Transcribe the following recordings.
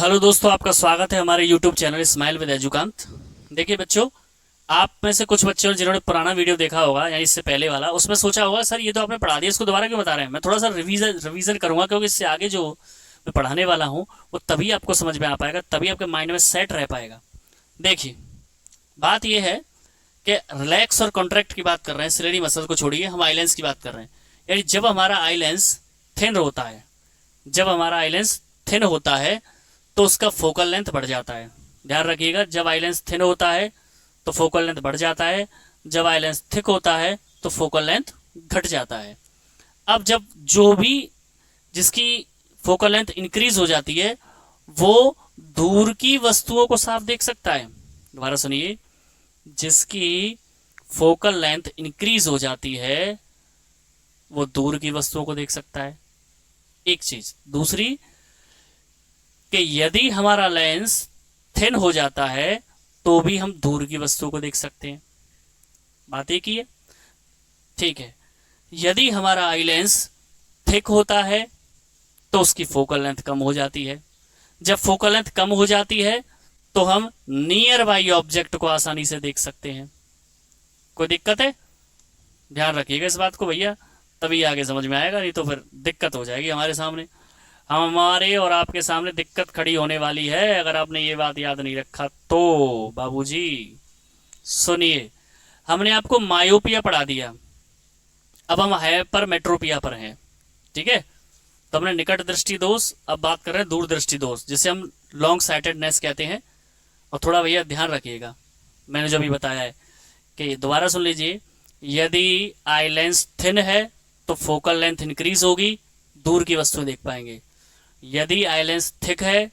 Hello दोस्तों, आपका स्वागत है हमारे YouTube चैनल स्माइल विद एजुकांत। देखिए बच्चों, आप में से कुछ बच्चों जिन्होंने पुराना वीडियो देखा होगा यानी इससे पहले वाला, उसमें सोचा होगा सर ये तो आपने पढ़ा दिया, इसको दोबारा क्यों बता रहे हैं। मैं थोड़ा सा रिवीजन करूंगा क्योंकि इससे आगे जो मैं पढ़ाने वाला हूँ वो तभी आपको समझ में आ पाएगा, तभी आपके माइंड में सेट रह पाएगा। देखिए, बात यह है कि रिलैक्स और कॉन्ट्रैक्ट की बात कर रहे हैं, सिलेरी मसल को छोड़िए, हम आइलेंस की बात कर रहे हैं। यानी जब हमारा आइलेंस थिन होता है, जब हमारा आइलेंस थिन होता है तो उसका फोकल लेंथ बढ़ जाता है। ध्यान रखिएगा, जब आइलेंस थिन होता है तो फोकल लेंथ बढ़ जाता है, जब आइलेंस थिक होता है तो फोकल लेंथ घट जाता है। अब जब जो भी जिसकी फोकल लेंथ इंक्रीज हो जाती है वो दूर की वस्तुओं को साफ देख सकता है। दोबारा सुनिए, जिसकी फोकल लेंथ इंक्रीज हो जाती है वो दूर की वस्तुओं को देख सकता है। एक चीज। दूसरी कि यदि हमारा लेंस थिन हो जाता है तो भी हम दूर की वस्तुओं को देख सकते हैं। बात एक ही है, ठीक है। यदि हमारा आई लेंस थिक होता है तो उसकी फोकल लेंथ कम हो जाती है। जब फोकल लेंथ कम हो जाती है तो हम नियर बाई ऑब्जेक्ट को आसानी से देख सकते हैं। कोई दिक्कत है? ध्यान रखिएगा इस बात को भैया, तभी आगे समझ में आएगा, नहीं तो फिर दिक्कत हो जाएगी हमारे सामने। हमारे और आपके सामने दिक्कत खड़ी होने वाली है अगर आपने ये बात याद नहीं रखा तो। बाबूजी सुनिए, हमने आपको मायोपिया पढ़ा दिया, अब हम हाइपरमेट्रोपिया पर हैं, ठीक है। तो हमने निकट दृष्टि दोष, अब बात कर रहे हैं दूर दृष्टि दोष, जिसे हम लॉन्ग साइटेडनेस कहते हैं। और थोड़ा भैया ध्यान रखिएगा, मैंने जो भी बताया है कि दोबारा सुन लीजिए। यदि आई लेंस थिन है तो फोकल लेंथ इंक्रीज होगी, दूर की वस्तुएं देख पाएंगे। यदि आई लेंस थिक है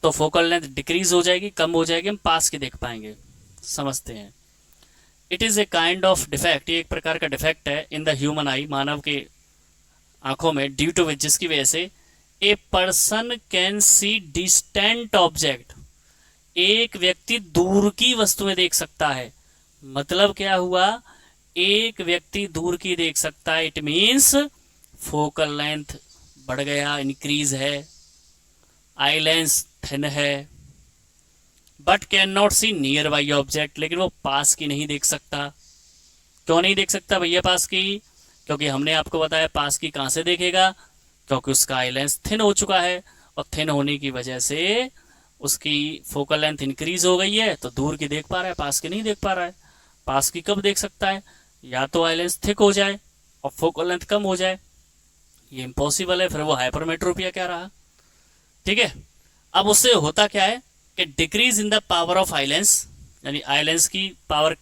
तो फोकल लेंथ डिक्रीज हो जाएगी, कम हो जाएगी, हम पास की देख पाएंगे। समझते हैं। It is a kind of defect, ये एक प्रकार का डिफेक्ट है इन द ह्यूमन आई, मानव के आंखों में, ड्यू टू विच, जिसकी वजह से a person can see distant object, एक व्यक्ति दूर की वस्तुएं देख सकता है। मतलब क्या हुआ? एक व्यक्ति दूर की देख सकता है, इट मीन्स फोकल लेंथ बढ़ गया, इंक्रीज है। आई लेंस थिन है, but can not see near by object, लेकिन वो पास की नहीं देख सकता। क्यों नहीं देख सकता भैया पास की? क्योंकि हमने आपको बताया पास की कहां से देखेगा, क्योंकि उसका आई लेंस थिन हो चुका है, और थिन होने की वजह से उसकी फोकल लेंथ इंक्रीज हो गई है, तो दूर की देख पा रहा है, पास की नहीं देख पा रहा है। पास की कब देख सकता है? या तो आई लेंस थिक हो जाए और फोकल लेंथ कम हो जाए, ये इम्पॉसिबल है, फिर वो हाइपरमेट्रोपिया क्या रहा। ठीक है। अब उससे होता क्या है कि decrease in the power of eye lens, यानी आई लेंस की पावर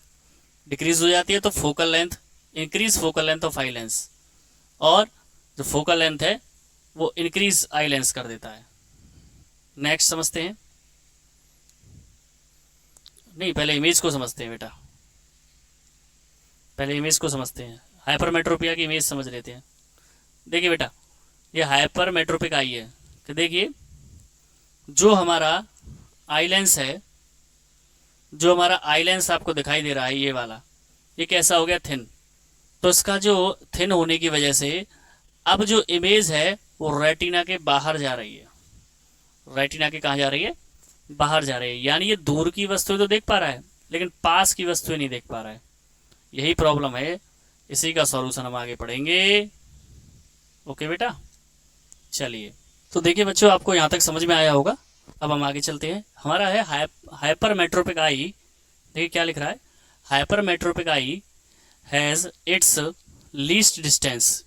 डिक्रीज हो जाती है तो focal length increase, focal length of eye lens, और जो फोकल लेंथ है वो इंक्रीज आई लेंस कर देता है। नेक्स्ट समझते हैं। नहीं, पहले इमेज को समझते हैं बेटा, पहले इमेज को समझते हैं, हाइपरमेट्रोपिया की इमेज समझ लेते हैं। देखिए बेटा, ये हाइपरमेट्रोपिक आई है कि देखिए जो हमारा आई लेंस है, जो हमारा आई लेंस आपको दिखाई दे रहा है ये वाला, ये कैसा हो गया? थिन। तो इसका जो थिन होने की वजह से अब जो इमेज है वो रेटिना के बाहर जा रही है। रेटिना के कहाँ जा रही है? बाहर जा रही है। यानी ये दूर की वस्तुएं तो देख पा रहा है लेकिन पास की वस्तुएं नहीं देख पा रहा है। यही प्रॉब्लम है, इसी का सॉल्यूशन हम आगे पढ़ेंगे। ओके बेटा, चलिए। तो देखिए बच्चों, आपको यहाँ तक समझ में आया होगा। अब हम आगे चलते हैं। हमारा है हाइपरमेट्रोपिक आई। देखिए क्या लिख रहा है, hypermetropic I has its least distance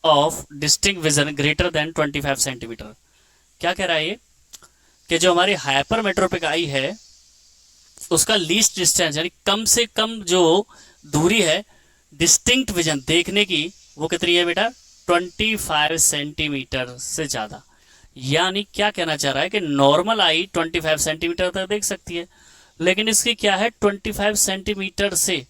of distinct vision greater than 25 centimetre. क्या कह रहा है ये कि जो हमारी हाइपरमेट्रोपिक आई है उसका लीस्ट डिस्टेंस, यानी कम से कम जो दूरी है डिस्टिंक्ट विजन देखने की, वो कितनी है बेटा? 25 सेंटीमीटर से ज्यादा। यानी क्या कहना चाह रहा है कि नॉर्मल आई 25 सेंटीमीटर तक देख सकती है, लेकिन इसकी क्या है, 25 सेंटीमीटर से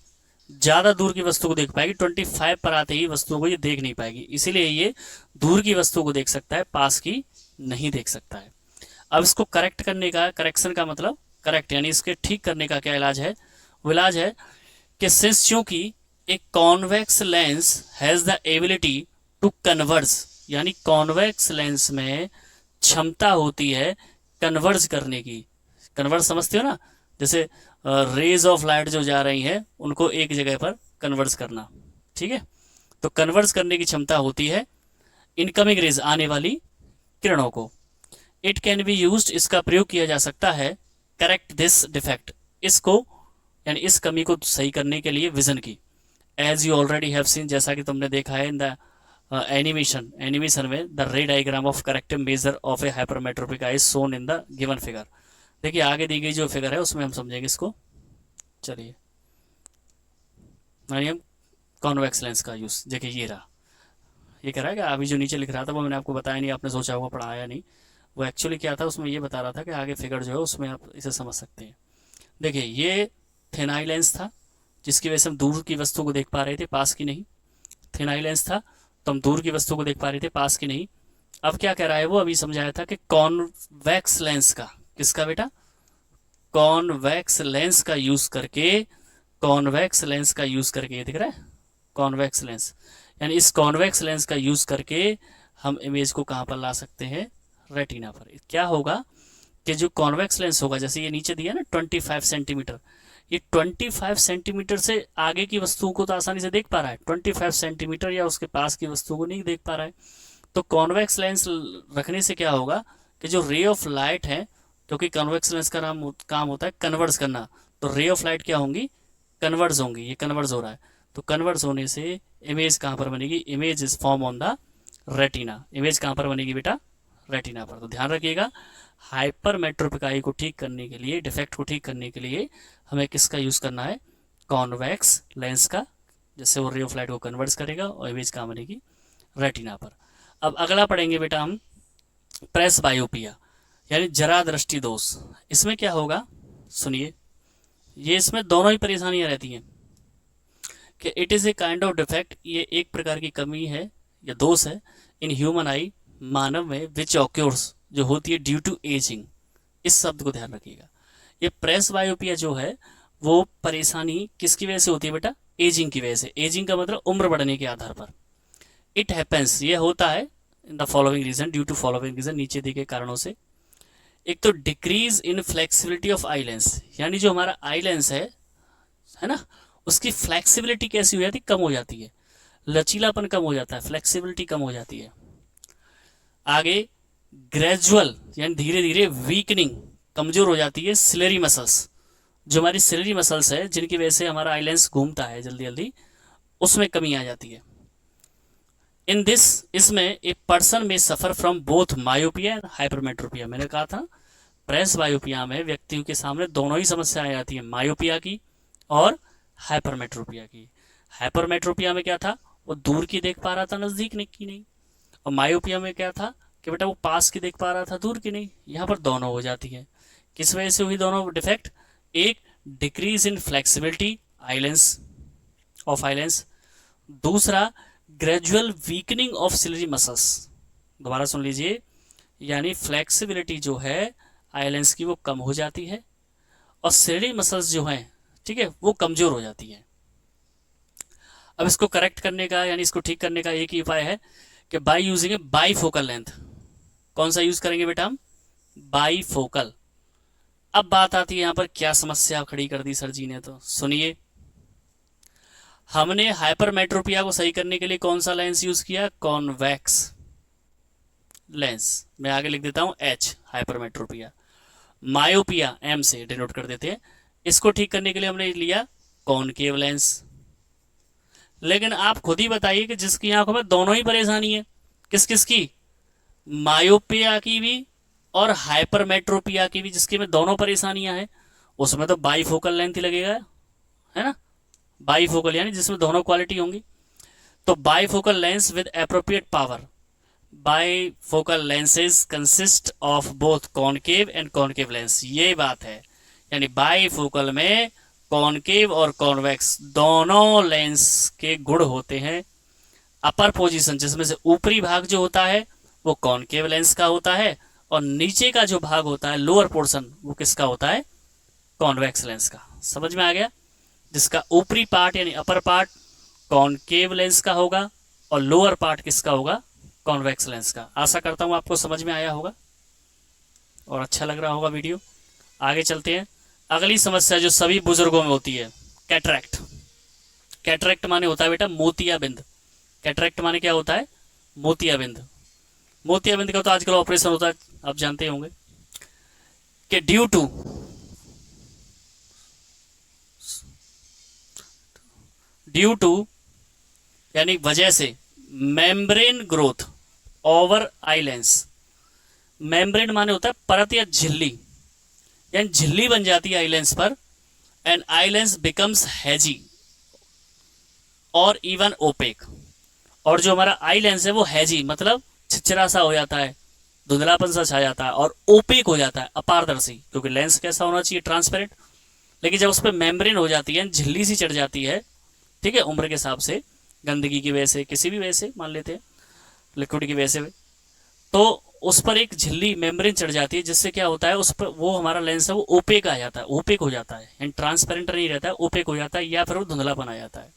ज्यादा दूर की वस्तु को देख पाएगी। 25 पर आते ही वस्तुओं को ये देख नहीं पाएगी, इसीलिए ये दूर की वस्तु को देख सकता है, पास की नहीं देख सकता है। अब इसको करेक्ट करने का, करेक्शन का मतलब करेक्ट, यानी इसके ठीक करने का क्या इलाज है? वो इलाज है कि सिंस चूंकि एक convex lens has the ability to converse, यानी कॉन्वेक्स लेंस में क्षमता होती है कन्वर्ज करने की। कन्वर्ज समझते हो ना, जैसे रेज ऑफ लाइट जो जा रही है उनको एक जगह पर कन्वर्ज करना, ठीक है। तो कन्वर्ज करने की क्षमता होती है इनकमिंग रेज, आने वाली किरणों को। इट कैन बी यूज्ड, इसका प्रयोग किया जा सकता है, करेक्ट दिस डिफेक्ट, इसको यानी इस कमी को सही करने के लिए विजन की। As you already have seen, जैसा कि तुमने देखा है इन द एनिमेशन में, the ray diagram of corrective measure of a hypermetropic eye shown in the given figure. देखिए आगे दी गई जो फिगर है उसमें हम समझेंगे इसको। चलिए हम कॉन्वेक्स लेंस का यूज, देखिए ये रहा। ये कह रहा है कि अभी जो नीचे लिख रहा था वो मैंने आपको बताया नहीं, आपने सोचा होगा पढ़ाया नहीं। वो एक्चुअली क्या था, उसमें ये बता रहा था कि आगे फिगर जो है उसमें आप इसे समझ सकते हैं। देखिए ये थिन आई लेंस था, जिसकी वजह से हम दूर की वस्तु को देख पा रहे थे, पास की नहीं। थिन आई लेंस था तो हम दूर की वस्तु को देख पा रहे थे, पास की नहीं। अब क्या कह रहा है वो, अभी समझाया था कि कॉन्वेक्स लेंस का, किसका बेटा, कॉन्वेक्स लेंस का यूज करके, कॉन्वेक्स लेंस का यूज करके, ये दिख रहा है कॉन्वेक्स लेंस, यानी इस कॉन्वेक्स लेंस का यूज करके हम इमेज को कहां पर ला सकते हैं, रेटिना पर। क्या होगा कि जो कॉन्वेक्स लेंस होगा, जैसे ये नीचे दिया ना 25 सेंटीमीटर, ये 25 सेंटीमीटर से आगे की वस्तुओं को तो आसानी से देख पा रहा है, 25 सेंटीमीटर या उसके पास की वस्तु को नहीं देख पा रहा है। तो कॉन्वेक्स लेंस रखने से क्या होगा कि जो रे ऑफ लाइट है, क्योंकि कॉन्वेक्स लेंस का काम होता है कन्वर्ज करना, तो रे ऑफ लाइट क्या होंगी, कन्वर्ज होंगी। ये कन्वर्ज हो रहा है, तो कन्वर्ज होने से इमेज कहाँ पर बनेगी, image is form on the retina. Image कहाँ पर बनेगी बेटा, रेटिना पर। तो ध्यान रखिएगा, हाइपरमेट्रोपिक आई को ठीक करने के लिए, डिफेक्ट को ठीक करने के लिए हमें किसका यूज करना है, कॉन्वेक्स लेंस का, जिससे वो रे ऑफ लाइट को कन्वर्ट करेगा और इमेज कहाँ बनेगी, रेटिना पर। अब अगला पढ़ेंगे बेटा हम प्रेस बायोपिया, यानी जरा दृष्टि दोष। इसमें क्या होगा सुनिए, ये इसमें दोनों ही परेशानियां रहती हैं कि it is a kind of defect, ये एक प्रकार की कमी है या दोष है, इन ह्यूमन आई, मानव में, विच ऑक्योर्स, जो होती है ड्यू टू एजिंग। इस शब्द को ध्यान रखिएगा। ये प्रेस बायोपिया जो है वो परेशानी किसकी वजह से होती है बेटा, एजिंग की वजह से। एजिंग का मतलब उम्र बढ़ने के आधार पर। इट हैपेंस, ये होता है in the following reason, due to following reason, नीचे दिए गए कारणों से। एक तो decrease in flexibility of eye lens, यानी जो हमारा आई लेंस है ना, उसकी फ्लेक्सिबिलिटी कैसी हो जाती है, कम हो जाती है, लचीलापन कम हो जाता है, फ्लेक्सिबिलिटी कम हो जाती है। आगे ग्रेजुअल, यानी धीरे धीरे वीकनिंग, कमजोर हो जाती है सिलेरी मसल्स, जो हमारी सिलेरी मसल्स है जिनकी वजह से हमारा आई लेंस घूमता है जल्दी जल्दी, उसमें कमी आ जाती है। इन दिस, इसमें ए पर्सन में suffer from both myopia and hypermetropia. मैंने कहा था प्रेस बायोपिया में व्यक्तियों के सामने दोनों ही समस्या आ जाती है, मायोपिया की और हाइपरमेट्रोपिया की। हाइपरमेट्रोपिया में क्या था, वो दूर की देख पा रहा था, नजदीक की नहीं। और मायोपिया में क्या था कि बेटा वो पास की देख पा रहा था, दूर की नहीं। यहाँ पर दोनों हो जाती है। किस वजह से हुई दोनों डिफेक्ट, एक decrease in flexibility eye lens of eye lens, दूसरा gradual weakening of ciliary muscles. दोबारा सुन लीजिए, यानी फ्लेक्सिबिलिटी जो है आइलेंस की वो कम हो जाती है और सिलरी मसल्स जो हैं, ठीक है, वो कमजोर हो जाती है। अब इसको करेक्ट करने का, यानी इसको ठीक करने का एक ही उपाय है कि by using A by focal length. कौन सा यूज करेंगे बेटा हम, बाई फोकल। अब बात आती है यहां पर क्या समस्या खड़ी कर दी सर जी ने, तो सुनिए, हमने हाइपरमेट्रोपिया को सही करने के लिए कौन सा लेंस यूज किया, कॉन्वेक्स लेंस। मैं आगे लिख देता हूं एच, हाइपरमेट्रोपिया। मायोपिया एम से डिनोट कर देते हैं। इसको ठीक करने के लिए हमने लिया कॉनकेव लेंस। लेकिन आप खुद ही बताइए कि जिसकी आंखों में दोनों ही परेशानी है, किस किस की, मायोपिया की भी और हाइपरमेट्रोपिया की भी, जिसके में दोनों परेशानियां हैं, उसमें तो बाईफोकल लेंथ ही लगेगा, है ना। बाईफोकल यानी जिसमें दोनों क्वालिटी होंगी। तो bifocal lens with appropriate power, bifocal lenses consist of both concave and concave lens. ये बात है, यानी बाईफोकल में कॉनकेव और कॉन्वेक्स दोनों लेंस के गुण होते हैं। अपर पोजीशन, जिसमें से ऊपरी भाग जो होता है वो कॉनकेव लेंस का होता है और नीचे का जो भाग होता है लोअर पोर्शन, वो किसका होता है, कॉन्वेक्स लेंस का। समझ में आ गया, जिसका ऊपरी पार्ट यानी अपर पार्ट कॉनकेव लेंस का होगा और लोअर पार्ट किसका होगा, कॉन्वेक्स लेंस का। आशा करता हूं आपको समझ में आया होगा। और अच्छा लग रहा होगा वीडियो। आगे चलते हैं। अगली समस्या जो सभी बुजुर्गों में होती है, कैटरैक्ट। कैटरैक्ट माने होता है बेटा मोतियाबिंद। कैटरैक्ट माने क्या होता है? मोतियाबिंद। मोतियाबिंद का तो आजकल ऑपरेशन होता है, आप जानते होंगे कि ड्यू टू यानी वजह से membrane growth over eye lens. Membrane माने होता है परत या झिल्ली, यानी झिल्ली बन जाती है आई लेंस पर, एंड आई लेंस बिकम्स हैजी और इवन ओपेक। और जो हमारा आई लेंस है वो हैजी मतलब छिछरा सा हो जाता है, धुंधलापन सा छा जाता है, और ओपेक हो जाता है, अपारदर्शी, क्योंकि लेंस कैसा होना चाहिए? ट्रांसपेरेंट। लेकिन जब उस पर मेम्ब्रेन हो जाती है, झिल्ली सी चढ़ जाती है, ठीक है, उम्र के हिसाब से, गंदगी की वजह से, किसी भी वजह से मान लेते हैं, लिक्विड की वजह से, तो उस पर एक झिल्ली मेम्ब्रेन चढ़ जाती है, जिससे क्या होता है, उस पर वो हमारा लेंस है वो ओपेक आ जाता है, ओपेक हो जाता है, यानी ट्रांसपेरेंट नहीं रहता है, ओपेक हो जाता है, या फिर वो धुंधलापन आ जाता है।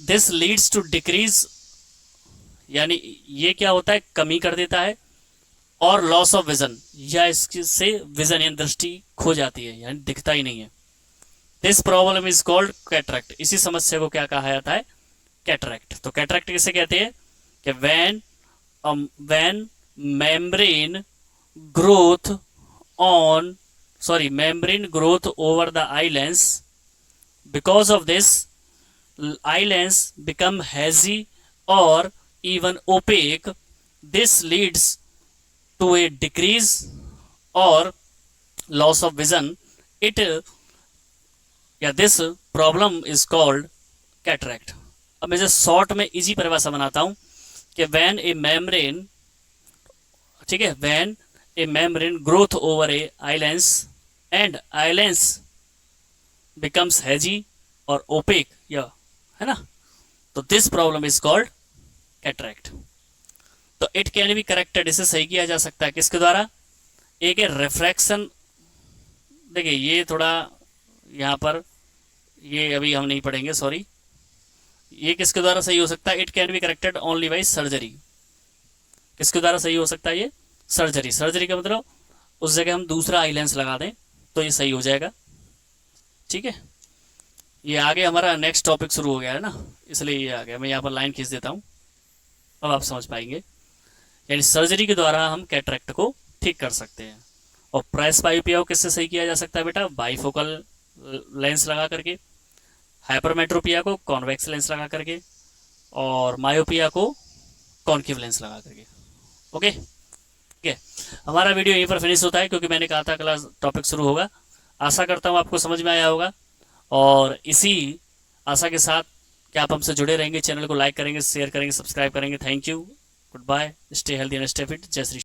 दिस लीड्स टू डिक्रीज, यानी ये क्या होता है? कमी कर देता है, और लॉस ऑफ विजन, या इससे विजन यानी दृष्टि खो जाती है, यानी दिखता ही नहीं है। This problem is called cataract. इसी समस्या को क्या कहा जाता है? कैटरैक्ट। तो कैटरैक्ट किसे कहते हैं? कि when membrane growth membrane growth over the eye lens. Because of this, eye lens become hazy or even opaque. This leads to a decrease or loss of vision. This problem is called cataract. अब मैं just short में easy परिभाषा बनाता हूं कि when a membrane, ठीक है, when a membrane growth over a eye lens and eye lens becomes hazy or opaque, या है ना, तो this problem is called cataract. तो it can be corrected, इसे सही किया जा सकता है किसके द्वारा? एक है रिफ्रैक्शन। देखिए ये थोड़ा यहाँ पर, ये अभी हम नहीं पढ़ेंगे, सॉरी। ये किसके द्वारा सही हो सकता है? It can be corrected only by surgery. किसके द्वारा सही हो सकता है ये? सर्जरी। सर्जरी का मतलब उस जगह हम दूसरा आई लेंस लगा दें तो ये सही हो जाएगा, ठीक है। ये आगे हमारा नेक्स्ट टॉपिक शुरू हो गया है ना, इसलिए ये आ गया। मैं यहाँ पर लाइन खींच देता हूँ, अब आप समझ पाएंगे। यानी सर्जरी के द्वारा हम कैटरैक्ट को ठीक कर सकते हैं। और प्रेसबायोपिया को किससे सही किया जा सकता है बेटा? बाइफोकल लेंस लगा करके। हाइपरमेट्रोपिया को कॉन्वेक्स लेंस लगा करके, और मायोपिया को कॉन्केव लेंस लगा करके। ओके, ठीक है। हमारा वीडियो यहीं पर फिनिश होता है, क्योंकि मैंने कहा था क्लास टॉपिक शुरू होगा। आशा करता हूँ आपको समझ में आया होगा, और इसी आशा के साथ कि आप हमसे जुड़े रहेंगे, चैनल को लाइक करेंगे, शेयर करेंगे, सब्सक्राइब करेंगे। Thank you, good bye, stay healthy and stay fit. जय श्री